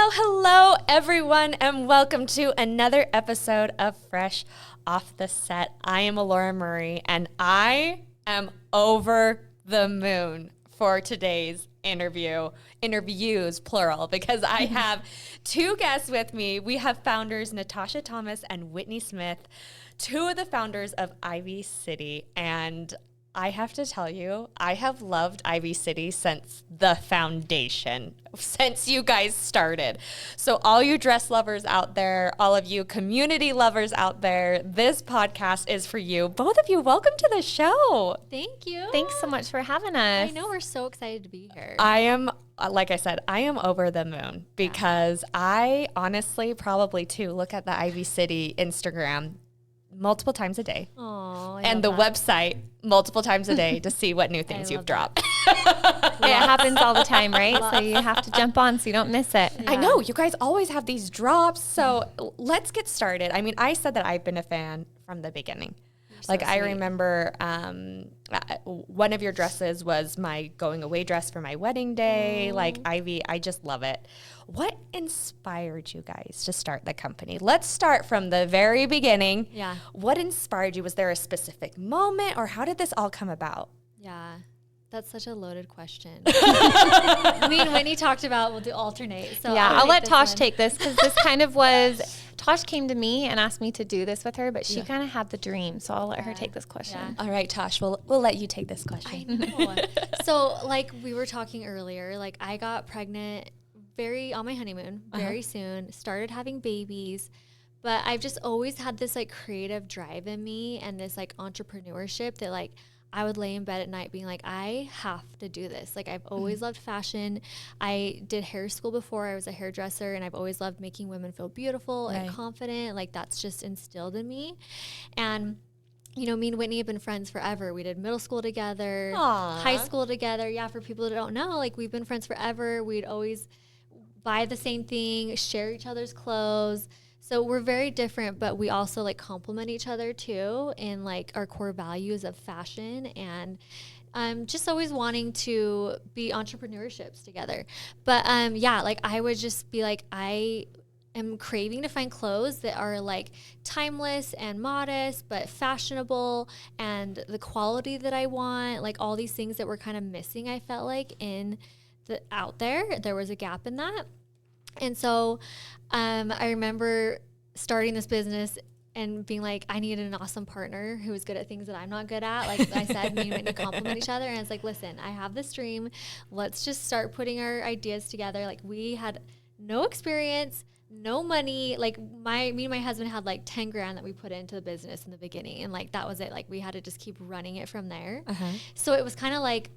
Hello, everyone, and welcome to another episode of Fresh Off the Set. I am Alora Murray, and I am over the moon for today's interviews, plural, because I have two guests with me. We have founders Natasha Thomas and Whitney Smith, two of the founders of Ivy City, and I have to tell you, I have loved Ivy City since the foundation, since you guys started. So all you dress lovers out there, all of you community lovers out there, this podcast is for you. Both of you, welcome to the show. Thank you. Thanks so much for having us. I know, we're so excited to be here. I am, like I said, I am over the moon because I honestly probably too look at the Ivy City Instagram multiple times a day. Aww, and the website multiple times a day to see what new things you've dropped. It happens all the time, right? So you have to jump on so you don't miss it. I know, you guys always have these drops. So let's get started. I mean, I said that I've been a fan from the beginning. Like, I remember one of your dresses was my going away dress for my wedding day. Like, Ivy, I just love it. What inspired you guys to start the company? Let's start from the very beginning. Yeah. What inspired you? Was there a specific moment, or how did this all come about? Yeah. That's such a loaded question. I mean, Whitney talked about we'll do alternate. So yeah, I'll let Tosh take this because this kind of was, Tosh came to me and asked me to do this with her, but she kind of had the dream. So I'll let her take this question. Yeah. All right, Tosh, we'll let you take this question. I know. So like we were talking earlier, like I got pregnant on my honeymoon very soon, started having babies. But I've just always had this like creative drive in me and this like entrepreneurship that like I would lay in bed at night being like, I have to do this. Like, I've always loved fashion. I did hair school before. I was a hairdresser, and I've always loved making women feel beautiful and confident. Like, that's just instilled in me. And, you know, me and Whitney have been friends forever. We did middle school together, high school together. Yeah, for people that don't know, like, we've been friends forever. We'd always buy the same thing, share each other's clothes. So we're very different, but we also like complement each other too in like our core values of fashion and just always wanting to be entrepreneurships together. But yeah, like I would just be like, I am craving to find clothes that are like timeless and modest, but fashionable and the quality that I want, like all these things that were kind of missing, I felt like out there. There was a gap in that. And so I remember starting this business and being like, I needed an awesome partner who was good at things that I'm not good at. Like I said, me and Whitney complement each other. And I was like, listen, I have this dream. Let's just start putting our ideas together. Like we had no experience, no money. Like me and my husband had like 10 grand that we put into the business in the beginning. And like, that was it. Like we had to just keep running it from there. So it was kind of like,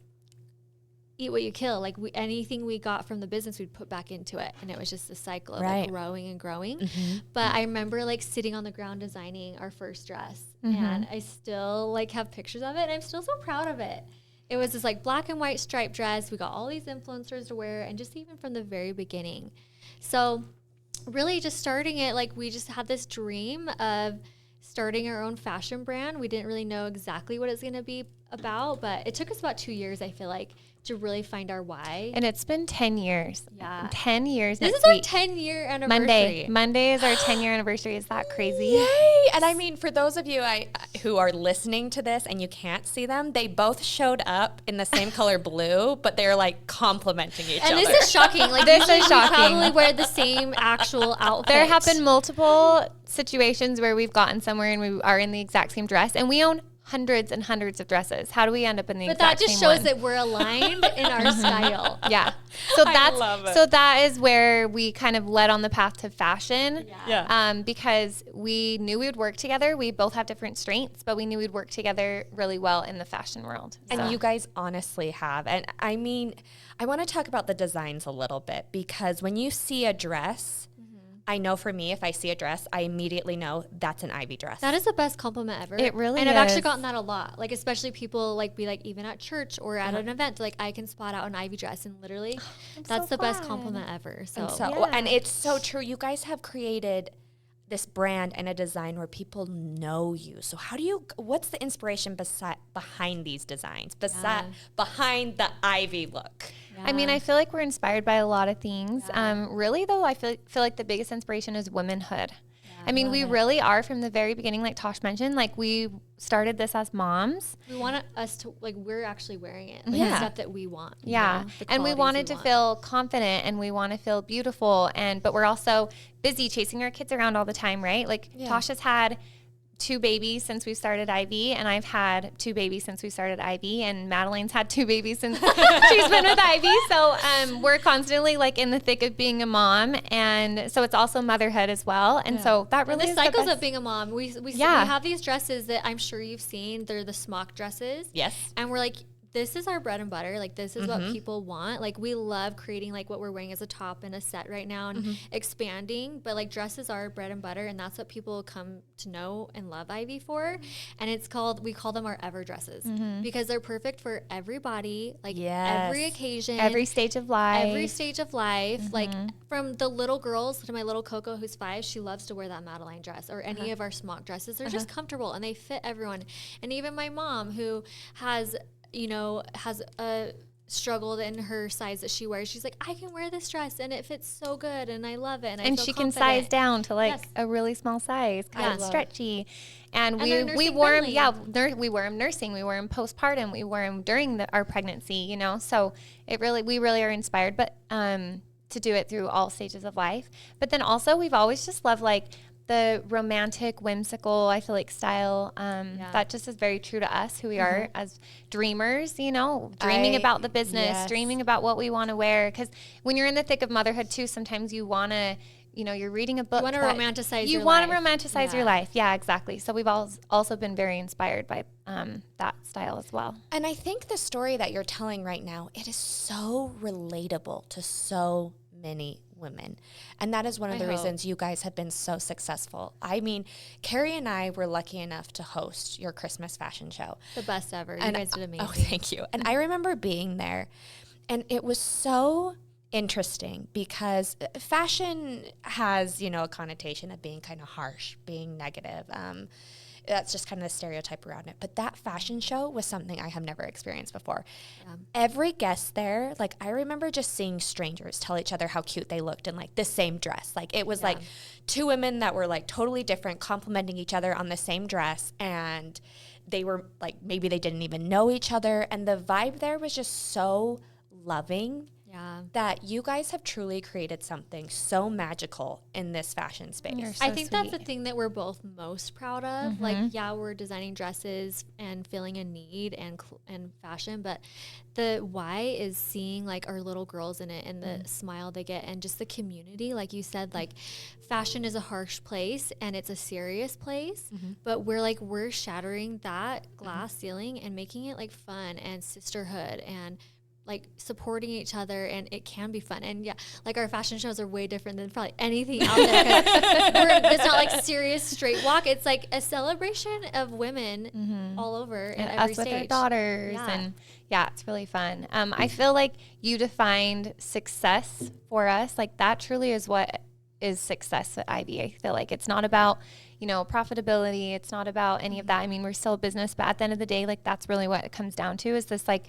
eat what you kill. Like anything we got from the business, we'd put back into it. And it was just a cycle of like growing and growing. But I remember like sitting on the ground designing our first dress. And I still like have pictures of it. And I'm still so proud of it. It was this like black and white striped dress. We got all these influencers to wear and just even from the very beginning. So really just starting it, like we just had this dream of starting our own fashion brand. We didn't really know exactly what it's going to be about, but it took us about 2 years, I feel like, to really find our why. And it's been 10 years. Yeah. 10 years This next is our week. 10-year anniversary. Monday is our 10-year anniversary. Is that crazy? Yay! And I mean, for those of you who are listening to this and you can't see them, they both showed up in the same color blue, but they're like complimenting each other. And this is shocking. Like This is shocking. We probably wear the same actual outfit. There have been multiple situations where we've gotten somewhere and we are in the exact same dress, and we own hundreds and hundreds of dresses. How do we end up in the exact same one? But that just shows that we're aligned in our style. Yeah. So love it. So that is where we kind of led on the path to fashion. Yeah. Because we knew we would work together. We both have different strengths, but we knew we'd work together really well in the fashion world. And you guys honestly have. And I mean, I want to talk about the designs a little bit, because when you see a dress, I know for me, if I see a dress, I immediately know that's an Ivy dress. That is the best compliment ever. It really is. And I've actually gotten that a lot. Like, especially people like be like, even at church or at an event, like I can spot out an Ivy dress, and literally that's the best compliment ever. So and it's so true. You guys have created this brand and a design where people know you. So what's the inspiration behind these designs, behind the ivy look? Yeah. I mean, I feel like we're inspired by a lot of things. Yeah. Really, though, I feel like the biggest inspiration is womanhood. Yeah, I mean, we really are from the very beginning, like Tosh mentioned, like we started this as moms. We want us to, like, we're actually wearing it. Like, the stuff that we want. Yeah. And we wanted to feel confident and we want to feel beautiful. But we're also busy chasing our kids around all the time, right? Like Tosh has had 2 babies since we started Ivy, and I've had 2 babies since we started Ivy, and Madeline's had 2 babies since she's been with Ivy. So we're constantly like in the thick of being a mom, and so it's also motherhood as well. And so that really is the cycles of being a mom. We have these dresses that I'm sure you've seen. They're the smock dresses. Yes. And we're like, this is our bread and butter. Like, this is what people want. Like, we love creating like what we're wearing as a top and a set right now and expanding, but like dresses are bread and butter, and that's what people come to know and love Ivy for. And we call them our ever dresses because they're perfect for every body, like every occasion, every stage of life. Like, from the little girls to my little Coco who's 5, she loves to wear that Madeline dress or any of our smock dresses. They're just comfortable and they fit everyone. And even my mom, who has struggled in her size that she wears. She's like, I can wear this dress and it fits so good and I love it. And she can size down to like a really small size, kind of stretchy. And we wore them, we wear them nursing, we wear them postpartum, we wear them during our pregnancy, you know. So we really are inspired, but to do it through all stages of life. But then also we've always just loved like the romantic, whimsical, I feel like, style. That just is very true to us, who we are as dreamers, you know, dreaming about the business, dreaming about what we want to wear. Because when you're in the thick of motherhood too, sometimes you want to, you know, you're reading a book. You want to romanticize your life. You want to romanticize your life. Yeah, exactly. So we've also been very inspired by that style as well. And I think the story that you're telling right now, it is so relatable to so many women. And that is one of the reasons you guys have been so successful. I mean, Carrie and I were lucky enough to host your Christmas fashion show. The best ever. You guys did amazing. Oh, thank you. And I remember being there, and it was so interesting because fashion has, you know, a connotation of being kind of harsh, being negative. That's just kind of the stereotype around it. But that fashion show was something I have never experienced before. Yeah. Every guest there, like, I remember just seeing strangers tell each other how cute they looked in like the same dress. Like, it was like 2 women that were like totally different, complimenting each other on the same dress. And they were like, maybe they didn't even know each other. And the vibe there was just so loving. Yeah, that you guys have truly created something so magical in this fashion space. I think that's the thing that we're both most proud of. Like, we're designing dresses and filling a need and fashion, but the why is seeing like our little girls in it and the smile they get and just the community. Like you said, like fashion is a harsh place and it's a serious place, but we're shattering that glass ceiling and making it like fun and sisterhood and like supporting each other, and it can be fun. And like our fashion shows are way different than probably anything out there. It's not like serious straight walk. It's like a celebration of women all over and at every us stage. With our daughters, and it's really fun. I feel like you defined success for us. Like that truly is what is success at Ivy. I feel like it's not about, you know, profitability. It's not about any of that. I mean, we're still a business, but at the end of the day, like that's really what it comes down to, is this like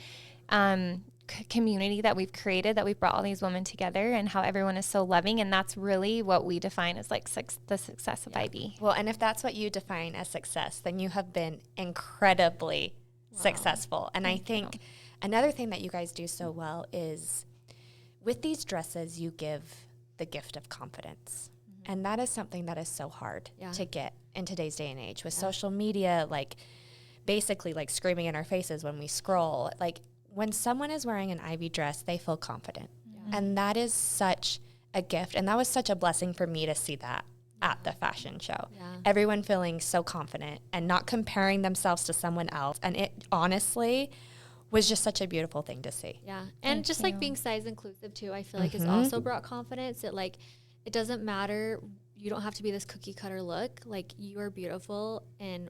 community that we've created, that we've brought all these women together, and how everyone is so loving. And that's really what we define as like the success of Ivy. Well, and if that's what you define as success, then you have been incredibly successful. And I think another thing that you guys do so well is with these dresses, you give the gift of confidence. And that is something that is so hard to get in today's day and age with social media, like basically like screaming in our faces when we scroll. Like, when someone is wearing an Ivy dress, they feel confident. And that is such a gift. And that was such a blessing for me to see that at the fashion show. Everyone feeling so confident and not comparing themselves to someone else. And it honestly was just such a beautiful thing to see. Yeah. And just like being size inclusive too, I feel like has also brought confidence that like, it doesn't matter. You don't have to be this cookie cutter look. Like, you are beautiful and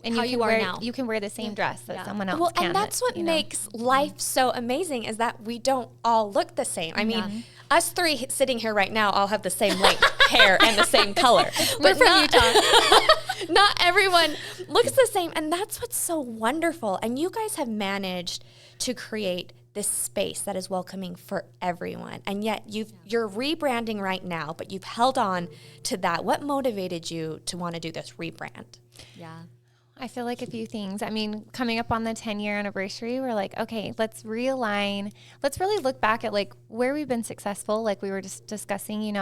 and how you are now. You can wear the same dress that someone else can. And that's what makes life so amazing is that we don't all look the same. I mean, us three sitting here right now all have the same length hair and the same color. We're from Utah. Not everyone looks the same. And that's what's so wonderful. And you guys have managed to create this space that is welcoming for everyone. And yet you're rebranding right now, but you've held on to that. What motivated you to want to do this rebrand? Yeah. I feel like a few things. I mean, coming up on the 10-year anniversary, we're like, okay, let's realign. Let's really look back at like where we've been successful, like we were just discussing,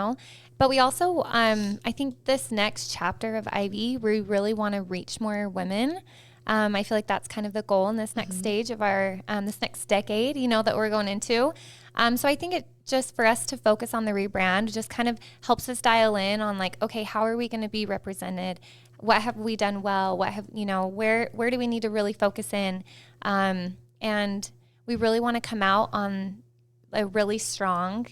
But we also, I think this next chapter of Ivy, we really want to reach more women. I feel like that's kind of the goal in this next stage of our, this next decade, that we're going into. So I think it just for us to focus on the rebrand just kind of helps us dial in on like, okay, how are we going to be represented? What have we done well? What have, where do we need to really focus in? And we really want to come out on a really strong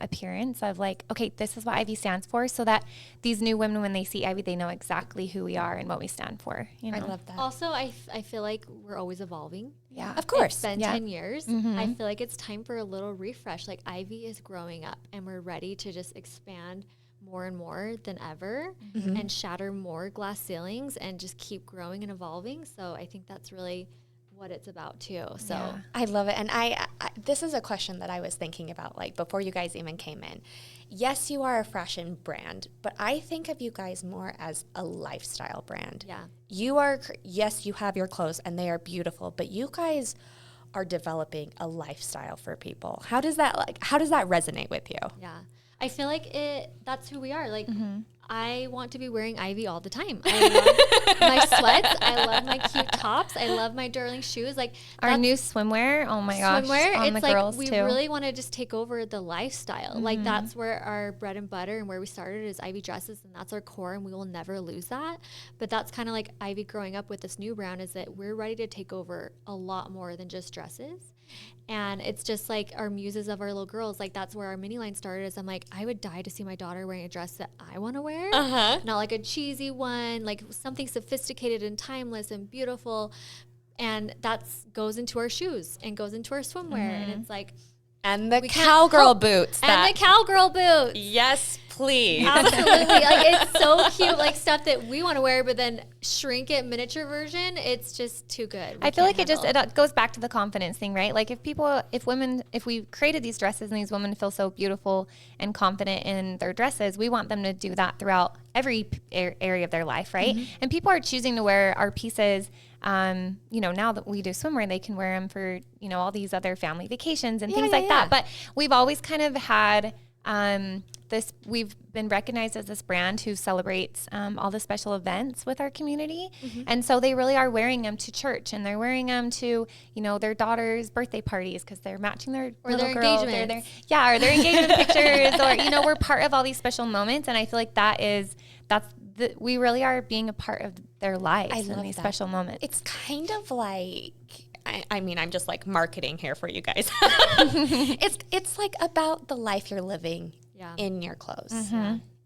appearance of like, okay, this is what Ivy stands for, so that these new women, when they see Ivy, they know exactly who we are and what we stand for. I love that. Also, I feel like we're always evolving. Yeah, of course. It's been 10 years. I feel like it's time for a little refresh. Like Ivy is growing up and we're ready to just expand more and more than ever and shatter more glass ceilings and just keep growing and evolving. So I think that's really what it's about too. So I love it. And I this is a question that I was thinking about like before you guys even came in. Yes, you are a fashion brand, but I think of you guys more as a lifestyle brand. Yeah. You are, yes, you have your clothes and they are beautiful, but you guys are developing a lifestyle for people. How does that resonate with you? Yeah. I feel like that's who we are. Like I want to be wearing Ivy all the time. I love my sweats. I love my cute tops. I love my darling shoes. Like our new swimwear. Oh my gosh. Swimwear. On it's the like girls we too. really want to just take over the lifestyle. Like that's where our bread and butter and where we started is Ivy dresses, and that's our core, and we will never lose that. But that's kind of like Ivy growing up with this new brand is that we're ready to take over a lot more than just dresses. And it's just like our muses of our little girls. Like that's where our mini line started. Is I'm like, I would die to see my daughter wearing a dress that I want to wear, not like a cheesy one, like something sophisticated and timeless and beautiful. And that goes into our shoes and goes into our swimwear, and it's like, and the cowgirl boots, and the cowgirl boots. Yes, please. Absolutely. Like it's so cute, like stuff that we want to wear, but then shrink it miniature version. It's just too good. I feel like it goes back to the confidence thing, right? Like if we created these dresses and these women feel so beautiful and confident in their dresses, we want them to do that throughout every area of their life, right? And people are choosing to wear our pieces. Now that we do swimwear, they can wear them for, all these other family vacations and things like that. But we've always kind of had we've been recognized as this brand who celebrates all the special events with our community. And so they really are wearing them to church, and they're wearing them to, their daughter's birthday parties because they're matching their little girl. Engagements. Or their engagement pictures, or we're part of all these special moments. And I feel like we really are being a part of their lives in these special moments. It's kind of like, I mean, I'm just like marketing here for you guys. It's like about the life you're living in your clothes.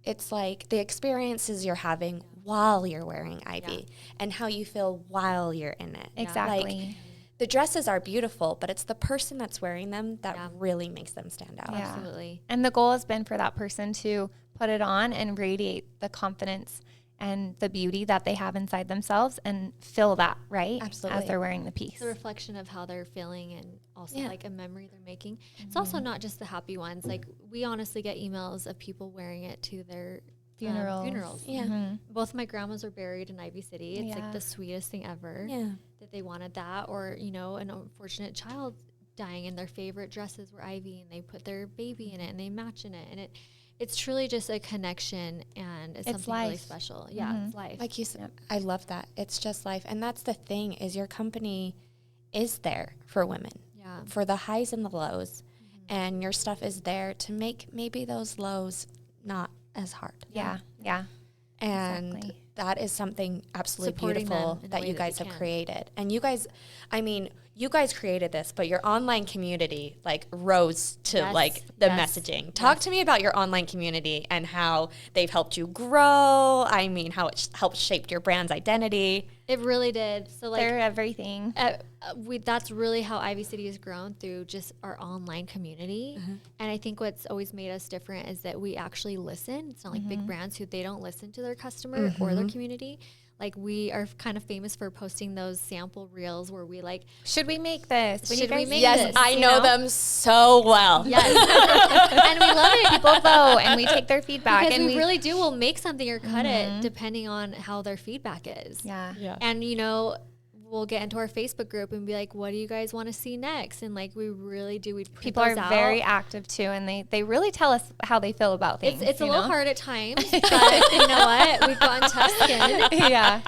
It's like the experiences you're having while you're wearing Ivy and how you feel while you're in it. Exactly. Like, the dresses are beautiful, but it's the person that's wearing them that really makes them stand out. Yeah. Absolutely. And the goal has been for that person to put it on and radiate the confidence and the beauty that they have inside themselves and feel that, right? Absolutely. As they're wearing the piece. It's a reflection of how they're feeling and also like a memory they're making. It's also not just the happy ones. Like we honestly get emails of people wearing it to their funerals. Yeah. Both my grandmas are buried in Ivy City. It's like the sweetest thing ever. Yeah. That they wanted that, or an unfortunate child dying and their favorite dresses were Ivy, and they put their baby in it and they match in it, and it's truly just a connection, and it's something really special. Yeah, it's life. Like you said, I love that. It's just life. And that's the thing is your company is there for women, for the highs and the lows. And your stuff is there to make maybe those lows not as hard. Yeah. And that is something absolutely beautiful that you guys have created. And you guys, I mean, you guys created this, but your online community like rose to like the messaging. Talk to me about your online community and how they've helped you grow. I mean, how it helped shape your brand's identity. It really did. So like they're everything. That's really how Ivy City has grown, through just our online community. And I think what's always made us different is that we actually listen. It's not like big brands who they don't listen to their customer or their community. Like, we are kind of famous for posting those sample reels where we like, should we make this? Should we make yes, this? I know them so well. Yes. And we love it. People vote and we take their feedback. Because and we really do. We'll make something or cut it depending on how their feedback is. Yeah. And, you know, we'll get into our Facebook group and be like, what do you guys want to see next? And like, we really do. People are very active too, and they really tell us how they feel about things. It's a little hard at times, but you know what? We've gotten tough skin. Yeah.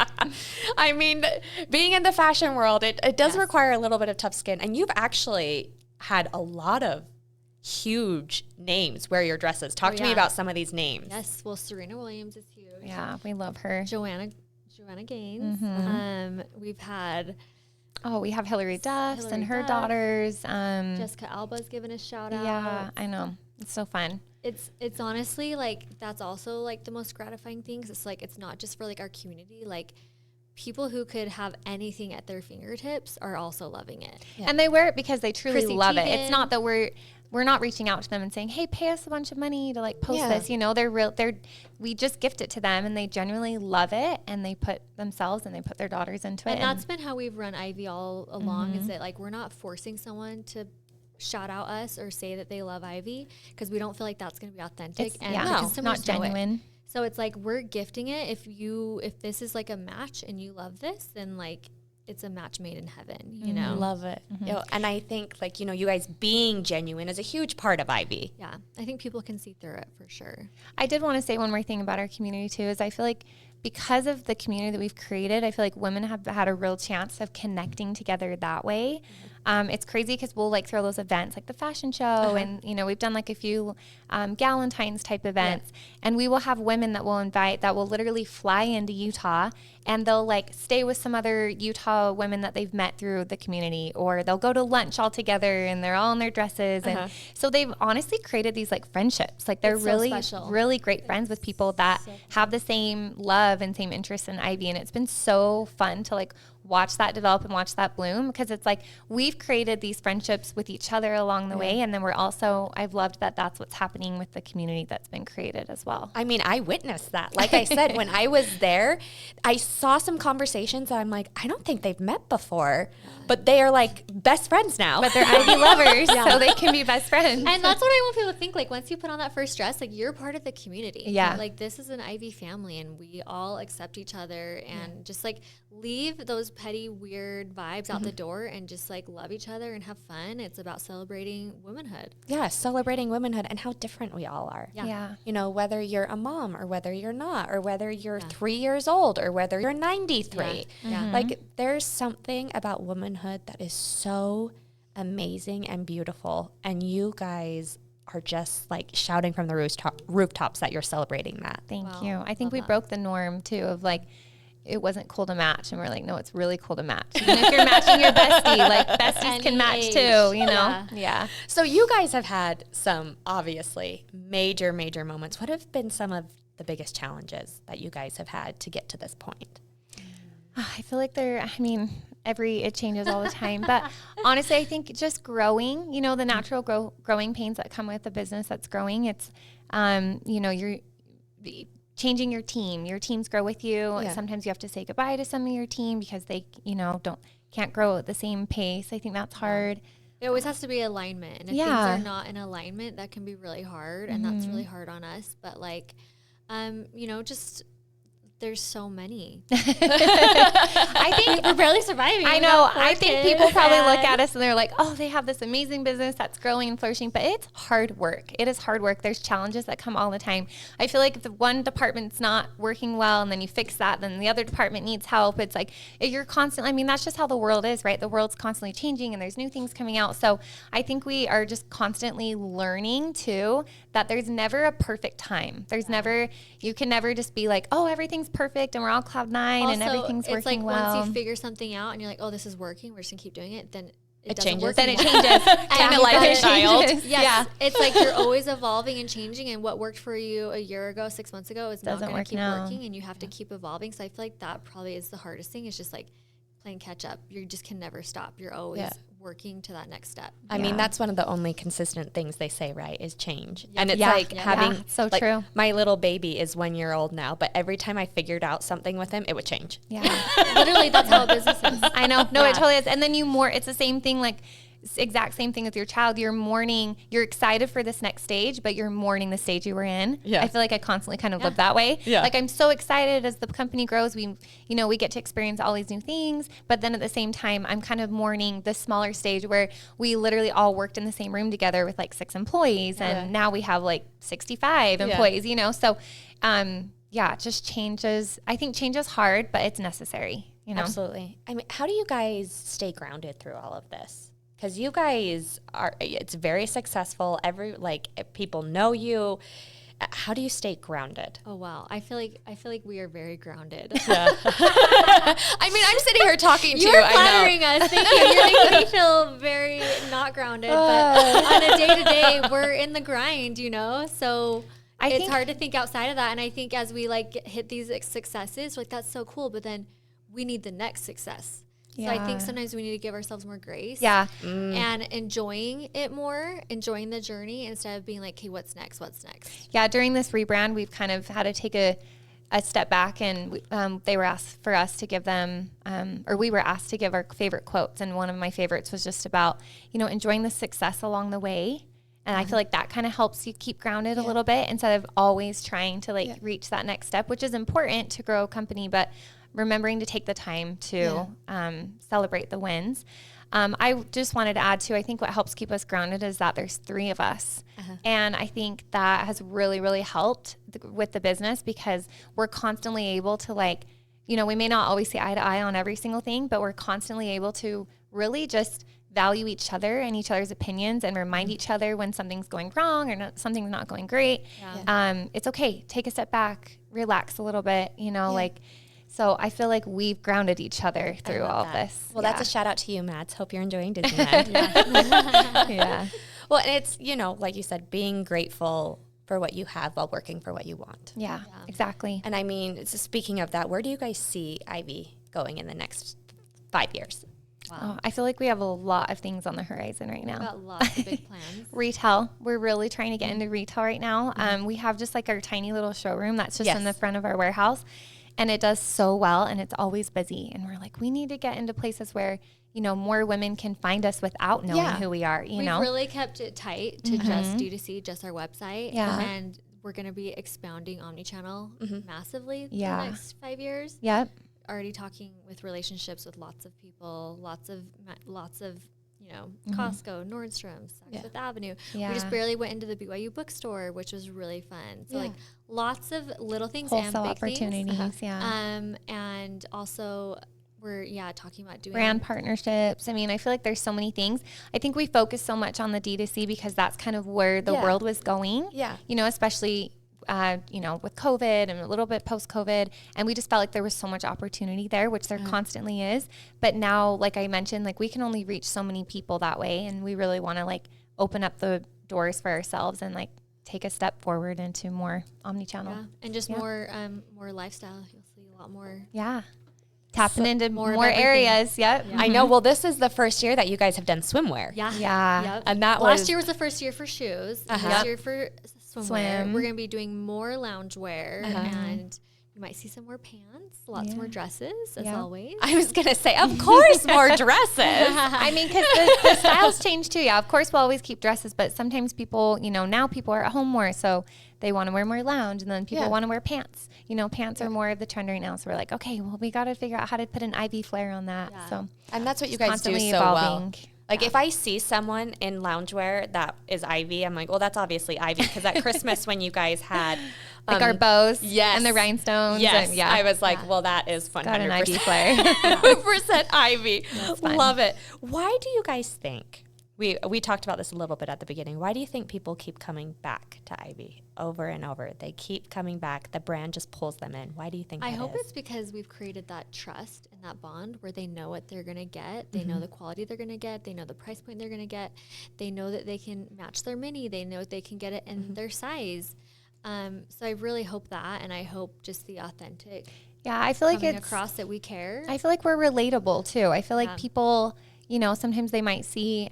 I mean, being in the fashion world, it does require a little bit of tough skin. And you've actually had a lot of huge names wear your dresses. Talk to me about some of these names. Yes. Well, Serena Williams is huge. Yeah, we love her. Joanna Gaines. We've had we have Hillary Duffs and her daughters. Jessica Alba's given a shout out. Yeah, I know. It's so fun. It's honestly like, that's also like the most gratifying thing, 'cause it's like, it's not just for like our community, like people who could have anything at their fingertips are also loving it. And they wear it because they truly Chrissy love Teigen. it. It's not that we're not reaching out to them and saying, hey, pay us a bunch of money to like post this. You know, we just gift it to them, and they genuinely love it, and they put themselves and they put their daughters into it. And that's been how we've run Ivy all along, is that like, we're not forcing someone to shout out us or say that they love Ivy, because we don't feel like that's going to be authentic. It's not genuine. So it's like, we're gifting it. If this is like a match and you love this, then like, it's a match made in heaven, you know? Love it. You know, and I think like, you know, you guys being genuine is a huge part of Ivy. Yeah. I think people can see through it for sure. I did want to say one more thing about our community too, is I feel like because of the community that we've created, I feel like women have had a real chance of connecting together that way. It's crazy because we'll like throw those events like the fashion show, and you know, we've done like a few Galentine's type events, and we will have women that will literally fly into Utah, and they'll like stay with some other Utah women that they've met through the community, or they'll go to lunch all together and they're all in their dresses. And so they've honestly created these like friendships. Like they're really great friends with people that have the same love and same interest in Ivy. And it's been so fun to like watch that develop and watch that bloom, because it's like we've created these friendships with each other along the way, and then I've loved that that's what's happening with the community that's been created as well. I mean, I witnessed that. Like I said, when I was there, I saw some conversations that I'm like, I don't think they've met before, but they are like best friends now. But they're Ivy lovers, so they can be best friends. And that's what I want people to think. Like, once you put on that first dress, like, you're part of the community. Yeah. Like, this is an Ivy family, and we all accept each other, and just like leave those petty, weird vibes out the door, and just like love each other and have fun. It's about celebrating womanhood. Yeah, celebrating womanhood and how different we all are. Yeah. You know, whether you're a mom or whether you're not, or whether you're 3 years old or whether you're 93. Like, there's something about womanhood that is so amazing and beautiful, and you guys are just like shouting from the rooftops that you're celebrating that. Thank you. I think we broke the norm too of like, it wasn't cool to match, and we're like, no, it's really cool to match. Even if you're matching your bestie, like besties can match too, you know? Yeah. So you guys have had some obviously major moments. What have been some of the biggest challenges that you guys have had to get to this point? I feel like it changes all the time. But honestly, I think just growing, you know, the natural growing pains that come with a business that's growing. It's, you know, you're changing your team. Your teams grow with you. Yeah. Sometimes you have to say goodbye to some of your team because they, you know, can't grow at the same pace. I think that's hard. It always has to be alignment. And if things are not in alignment, that can be really hard. And that's really hard on us. But like, you know, just there's so many. I think we're barely surviving. I know. I think people probably look at us and they're like, oh, they have this amazing business that's growing and flourishing, but it's hard work. It is hard work. There's challenges that come all the time. I feel like if the one department's not working well and then you fix that, then the other department needs help. It's like you're constantly, I mean, that's just how the world is, right? The world's constantly changing and there's new things coming out. So I think we are just constantly learning too, that there's never a perfect time. There's never, you can never just be like, oh, everything's perfect and we're all cloud nine and everything's working well. Once you figure something out and you're like, oh, this is working, we're just gonna keep doing it, then it doesn't changes. work Then it anymore. changes. Kind of like a child. Yes. Yeah. It's like you're always evolving and changing, and what worked for you a year ago, 6 months ago is not Doesn't going to work keep now. working, and you have to keep evolving. So I feel like that probably is the hardest thing. It's just like playing catch up. You just can never stop. You're always working to that next step. I mean, that's one of the only consistent things they say, right, is change. And it's having so like, true. My little baby is 1 year old now, but every time I figured out something with him, it would change. Yeah. Literally, that's how a business is. I know. No, it totally is. And then it's the same thing, like exact same thing with your child. You're excited for this next stage, but you're mourning the stage you were in. Yeah. I feel like I constantly kind of live that way. Yeah. Like I'm so excited as the company grows. We get to experience all these new things, but then at the same time, I'm kind of mourning the smaller stage where we literally all worked in the same room together with like 6 employees. And now we have like 65 employees, So, just changes. I think change is hard, but it's necessary, Absolutely. I mean, how do you guys stay grounded through all of this? Because you guys it's very successful. People know you. How do you stay grounded? Oh wow, I feel like we are very grounded. Yeah. I mean, I'm sitting here talking to you. You're flattering us. Thank you. You're making me feel very not grounded. But on a day to day, we're in the grind. So it's hard to think outside of that. And I think as we hit these successes, that's so cool. But then we need the next success. So I think sometimes we need to give ourselves more grace and enjoying it more, enjoying the journey instead of being like, hey, what's next? Yeah, during this rebrand, we've kind of had to take a step back, and they were asked for us to give them, or we were asked to give our favorite quotes. And one of my favorites was just about, enjoying the success along the way. And I feel like that kind of helps you keep grounded a little bit instead of always trying to reach that next step, which is important to grow a company, but remembering to take the time to celebrate the wins. I just wanted to add too, I think what helps keep us grounded is that there's 3 of us. And I think that has really, really helped with the business because we're constantly able to we may not always see eye to eye on every single thing, but we're constantly able to really just value each other and each other's opinions and remind each other when something's going wrong or something's not going great. It's okay. Take a step back, relax a little bit, So I feel like we've grounded each other through all of this. Well, that's a shout out to you, Mads. Hope you're enjoying Disneyland. Yeah. Well, and it's, like you said, being grateful for what you have while working for what you want. Yeah, exactly. And I mean, speaking of that, where do you guys see Ivy going in the next 5 years? Wow. Oh, I feel like we have a lot of things on the horizon right now. We've got lots of big plans. Retail. We're really trying to get into retail right now. We have just our tiny little showroom that's just in the front of our warehouse. And it does so well, and it's always busy. And we're like, we need to get into places where, more women can find us without knowing who we are, We've really kept it tight to just D2C, just our website. Yeah. And we're going to be expounding omnichannel massively the next 5 years. Yep. Already talking with relationships with lots of people, lots of Costco, Nordstrom, Fifth Avenue. We just barely went into the BYU bookstore, which was really fun. So lots of little things wholesale and big opportunities. Things. And also we're talking about doing brand partnerships. I mean, I feel like there's so many things. I think we focus so much on the D2C because that's kind of where the world was going. Yeah. Especially with COVID and a little bit post-COVID. And we just felt like there was so much opportunity there, which there constantly is. But now, like I mentioned, we can only reach so many people that way. And we really want to open up the doors for ourselves and take a step forward into more omnichannel. Yeah. And just more lifestyle. You'll see a lot more. Yeah. Tapping into more areas. Yep. Yeah. I know. Well, this is the first year that you guys have done swimwear. Yeah. Yeah. Yep. And that last year was the first year for shoes. This year for swimwear. Swim. We're going to be doing more loungewear and you might see some more pants, lots more dresses as always. I was going to say, of course, more dresses. I mean, because the styles change too. Yeah, of course, we'll always keep dresses, but sometimes people, now people are at home more, so they want to wear more lounge, and then people want to wear pants. Pants are more of the trend right now, so we're like, okay, well, we got to figure out how to put an Ivy flare on that. Yeah. So, and that's what you guys do so evolving. Well. If I see someone in loungewear that is Ivy, I'm like, well, that's obviously Ivy. Because at Christmas when you guys had our bows and the rhinestones. Yes. And, I was like, well, that is 100%. Got an Ivy flare. 100% Ivy. Love it. Why do you guys think, we talked about this a little bit at the beginning, why do you think people keep coming back to Ivy over and over? They keep coming back. The brand just pulls them in. Why do you think I hope it's because we've created that trust and and that bond where they know what they're going to get. They know the quality they're going to get. They know the price point they're going to get. They know that they can match their mini. They know they can get it in their size. So I really hope that, and I hope just the authentic. Yeah, I feel like it's across that we care. I feel like we're relatable too. I feel like people, you know, sometimes they might see,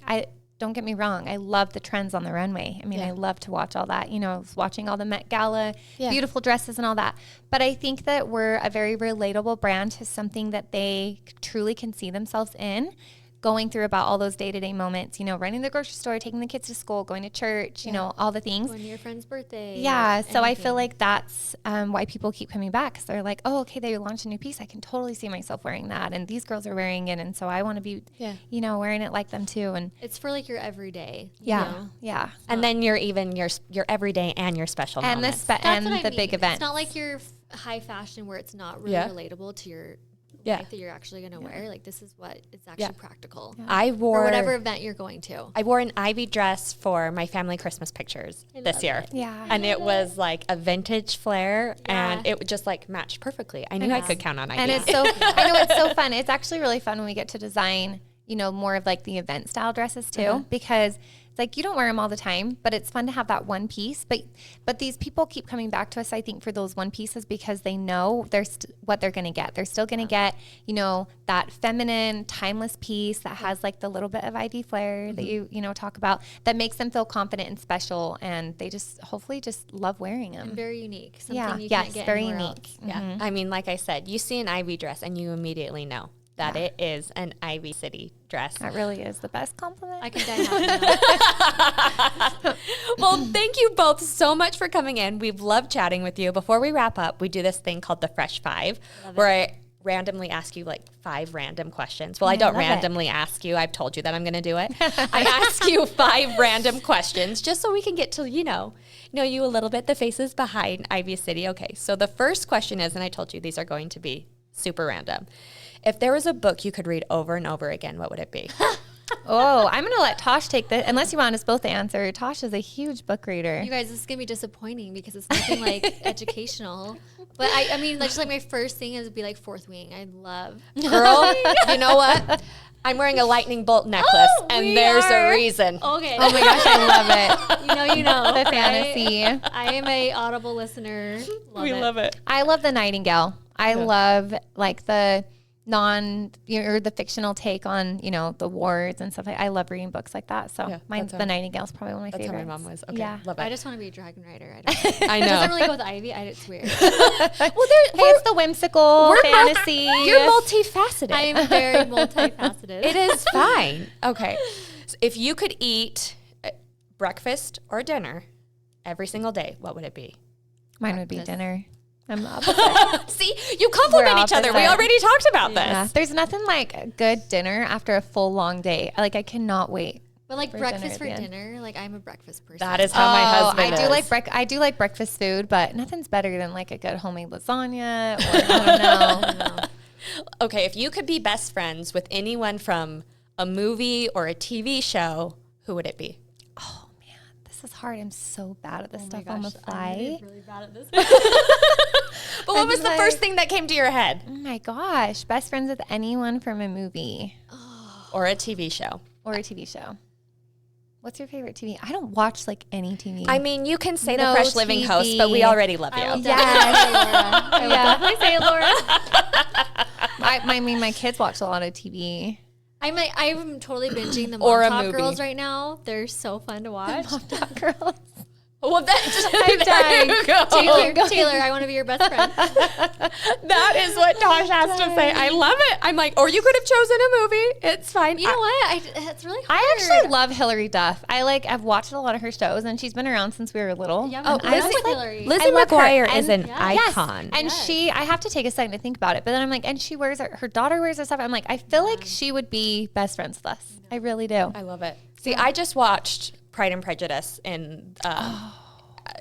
don't get me wrong, I love the trends on the runway. I mean, I love to watch all that, you know, watching all the Met Gala, beautiful dresses and all that. But I think that we're a very relatable brand to something that they truly can see themselves in, going through about all those day-to-day moments, you know, running the grocery store, taking the kids to school, going to church, you know, all the things. Going to your friend's birthday. Yeah. So I feel like that's why people keep coming back, because they're like, oh, okay, they launched a new piece. I can totally see myself wearing that. And these girls are wearing it. And so I want to be, you know, wearing it like them too. And it's for like your everyday. Yeah. You know? Yeah. And then you're even your everyday and your special and moments. the big events. It's not like your high fashion where it's not really relatable to your life that you're actually going to wear. Like, this is what it's actually practical. I wore for whatever event you're going to. I wore an Ivy dress for my family Christmas pictures this year. Yeah. And it was like a vintage flare and it just like matched perfectly. I knew I could count on Ivy. And it's so, I know it's so fun. It's actually really fun when we get to design, you know, more of like the event style dresses too, because it's like you don't wear them all the time, but it's fun to have that one piece. But these people keep coming back to us, I think, for those one pieces because they know what they're going to get. They're still going to get, you know, that feminine, timeless piece that has like the little bit of Ivy flair that you know, talk about, that makes them feel confident and special. And they just hopefully just love wearing them. And very unique. Something you can't get very anywhere unique. else. Yeah. I mean, like I said, you see an Ivy dress and you immediately know that it is an Ivy City dress. That really is the best compliment. I can die happy. Well, thank you both so much for coming in. We've loved chatting with you. Before we wrap up, we do this thing called the Fresh Five, where I randomly ask you like 5 random questions. Well, I don't randomly ask you. I've told you that I'm going to do it. I ask you 5 random questions just so we can get to, know you a little bit, the faces behind Ivy City. Okay, so the first question is, and I told you these are going to be super random. If there was a book you could read over and over again, what would it be? Oh, I'm going to let Tosh take this, unless you want us both to answer. Tosh is a huge book reader. You guys, this is going to be disappointing because it's nothing like educational. But I mean, just like my first thing is be like Fourth Wing. I love. Girl, you know what? I'm wearing a lightning bolt necklace, and there's a reason. Okay. Oh my gosh, I love it. You know. The fantasy. I am a Audible listener. Love it. I love The Nightingale. I love like the the fictional take on, the wars and stuff. I love reading books like that. So mine's The Nightingale is probably one of my favorites. That's how my mom was. Okay, yeah. love it. I just want to be a dragon rider. I know. It doesn't really go with Ivy. It's weird. It's the whimsical fantasy. You're multifaceted. I am very multifaceted. It is fine. Okay. So if you could eat breakfast or dinner every single day, what would it be? Mine would be dinner. I'm the opposite. See, you compliment each other. We already talked about this. Yeah. There's nothing like a good dinner after a full long day. Like, I cannot wait. But like breakfast for dinner, like I'm a breakfast person. That is how my husband is. I do like breakfast food, but nothing's better than like a good homemade lasagna or I don't know. Okay, if you could be best friends with anyone from a movie or a TV show, who would it be? Oh man, this is hard. I'm so bad at this stuff on the fly. I'm really bad at this. But what was the first thing that came to your head? Oh my gosh, best friends with anyone from a movie. Or a TV show. Or a TV show. What's your favorite TV? I don't watch like any TV. I mean, you can say the Fresh Living host, but we already love you. I will definitely say Laura. I mean, my kids watch a lot of TV. I'm totally binging the Or a Mom Talk movie. Girls right now. They're so fun to watch. Mom Talk Girls. Well, I'm dying. Taylor, I want to be your best friend. That is what Tosh has to say. I love it. I'm like, or you could have chosen a movie. It's fine. You know what? It's really hard. I actually love Hilary Duff. I've watched a lot of her shows, and she's been around since we were little. Yeah, Hillary. Lizzie love her. McGuire is an Yes. icon. And I have to take a second to think about it, but then I'm like, and she wears her daughter wears her stuff. I'm like, I feel like she would be best friends with us. I really do. I love it. See, I just watched Pride and Prejudice in, at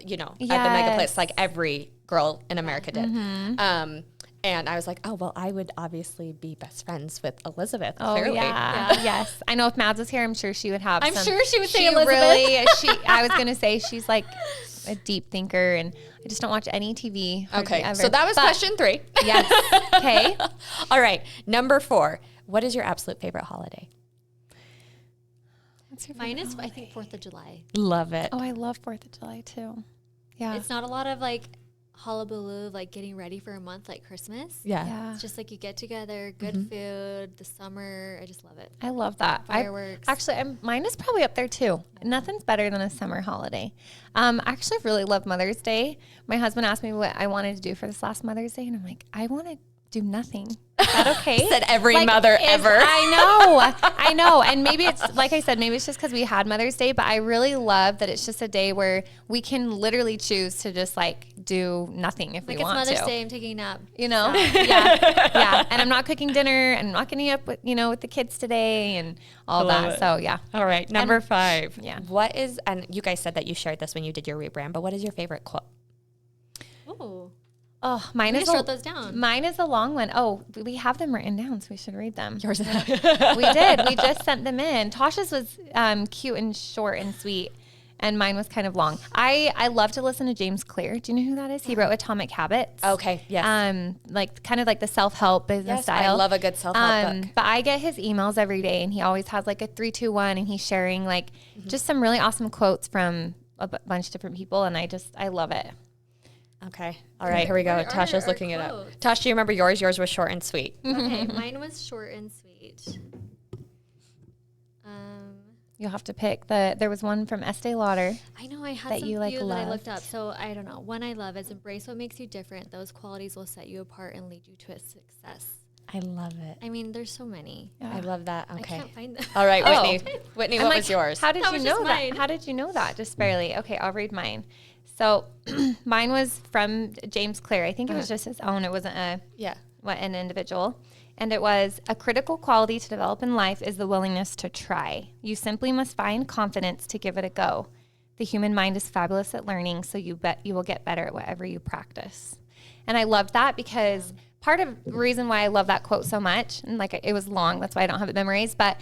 the Megaplex, like every girl in America did. And I was like, oh, well, I would obviously be best friends with Elizabeth. Oh, clearly. yeah. Yes. I know if Mads was here, I'm sure she would have I'm sure she would say she Elizabeth. Really, I was going to say she's like a deep thinker, and I just don't watch any TV. Okay. Ever. So that was question 3. Yes. Okay. All right. Number 4. What is your absolute favorite holiday? Mine is, I think, 4th of July. Love it. Oh, I love 4th of July too. Yeah. It's not a lot of like hullabaloo, like getting ready for a month like Christmas. Yeah. It's just like you get together, good food, the summer. I just love it. I love that. Fireworks. Mine is probably up there too. Nothing's better than a summer holiday. I actually really love Mother's Day. My husband asked me what I wanted to do for this last Mother's Day, and I'm like, I want to do nothing. Is that okay? Said every mother ever. I know. And maybe it's, like I said, maybe it's just because we had Mother's Day, but I really love that it's just a day where we can literally choose to just like do nothing if we want to. Like it's Mother's Day, I'm taking a nap. You know? So. Yeah. And I'm not cooking dinner and I'm not getting up with, with the kids today and all that. It. So yeah. All right. Number 5. Yeah. What is, and you guys said that you shared this when you did your rebrand, but what is your favorite quote? Ooh. Oh, mine is wrote those down. Mine is a long one. Oh, we have them written down, so we should read them. Yours. We did. We just sent them in. Tasha's was cute and short and sweet, and mine was kind of long. I love to listen to James Clear. Do you know who that is? He wrote Atomic Habits. Okay. Yes. Like kind of like the self-help business style. I love a good self-help book. But I get his emails every day, and he always has like a 3-2-1, and he's sharing like just some really awesome quotes from a bunch of different people, and I love it. Okay. All right. Here we go. Tasha's looking it up. Tasha, do you remember yours? Yours was short and sweet. Okay. Mine was short and sweet. You'll have to pick there was one from Estee Lauder. I know I had that some you, like, few that I loved. looked up. So I don't know. One I love is embrace what makes you different. Those qualities will set you apart and lead you to a success. I love it. I mean, there's so many. Yeah. I love that. Okay. I can't find them. All right, Oh. Whitney. Whitney, I'm what like, was yours? How did That you was know just that? mine. How did you know that? Just barely. Okay, I'll read mine. So mine was from James Clear. I think it was just his own. It wasn't an individual. And it was, a critical quality to develop in life is the willingness to try. You simply must find confidence to give it a go. The human mind is fabulous at learning, so you will get better at whatever you practice. And I loved that because part of the reason why I love that quote so much, and like it was long, that's why I don't have it memorized, but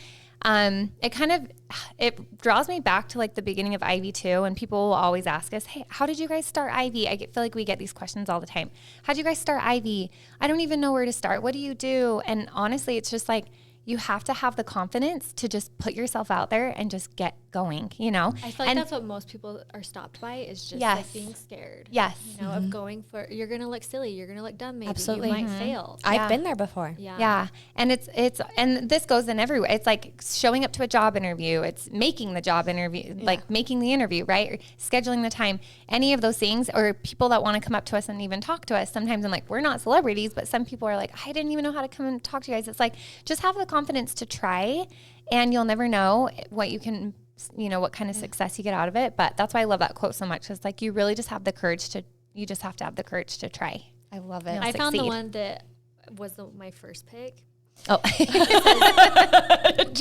it draws me back to like the beginning of Ivy too. And people will always ask us, hey, how did you guys start Ivy? I feel like we get these questions all the time. How'd you guys start Ivy? I don't even know where to start. What do you do? And honestly, it's just like, you have to have the confidence to just put yourself out there and just get going, I feel like that's what most people are stopped by, is just like being scared. Yes. Of going for, you're going to look silly. You're going to look dumb. Maybe Absolutely. You might fail. I've been there before. Yeah. And and this goes in everywhere. It's like showing up to a job interview. It's making the job interview, like making the interview, right? Or scheduling the time, any of those things, or people that want to come up to us and even talk to us. Sometimes I'm like, we're not celebrities, but some people are like, I didn't even know how to come and talk to you guys. It's like, just have the confidence to try, and you'll never know what you can, what kind of success you get out of it. But that's why I love that quote so much. It's like, you really just have the courage you just have to have the courage to try. I love it. I found the one that was my first pick. Oh, you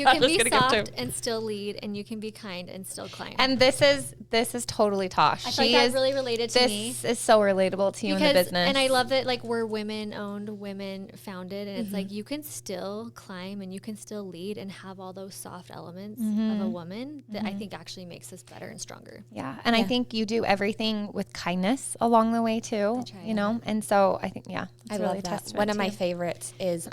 can be soft and still lead, and you can be kind and still climb. And this is totally Tosh. I feel like that really related to me. This is so relatable to you in the business. And I love that, like, we're women-owned, women-founded, and it's like you can still climb and you can still lead and have all those soft elements of a woman that I think actually makes us better and stronger. Yeah, and I think you do everything with kindness along the way too. That's right. And so I think it's I really love that. a One of my too. favorites is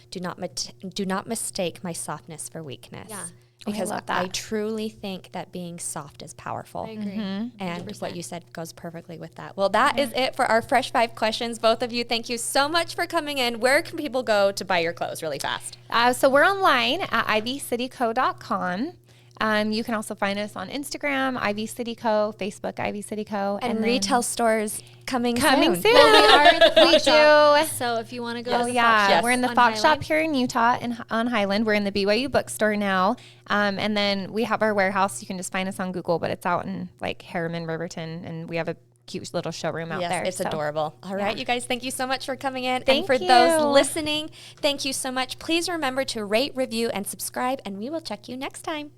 do not mistake my softness for weakness. Yeah. Because I love that. I truly think that being soft is powerful. I agree. And 100%. what you said goes perfectly with that. Well, that is it for our Fresh 5 questions. Both of you, thank you so much for coming in. Where can people go to buy your clothes really fast? So we're online at ivycityco.com. You can also find us on Instagram, Ivy City Co., Facebook, Ivy City Co. And retail stores coming soon. Well, we are in the Fox shop, do. so if you want to go Oh, to the yeah. Fox shop We're in the on Fox shop Highland. here in Utah on Highland. We're in the BYU bookstore now. And then we have our warehouse. You can just find us on Google, but it's out in like Harriman, Riverton, and we have a cute little showroom out there. It's adorable. All right, you guys, thank you so much for coming in. Thank and for you. those listening, thank you so much. Please remember to rate, review, and subscribe, and we will check you next time.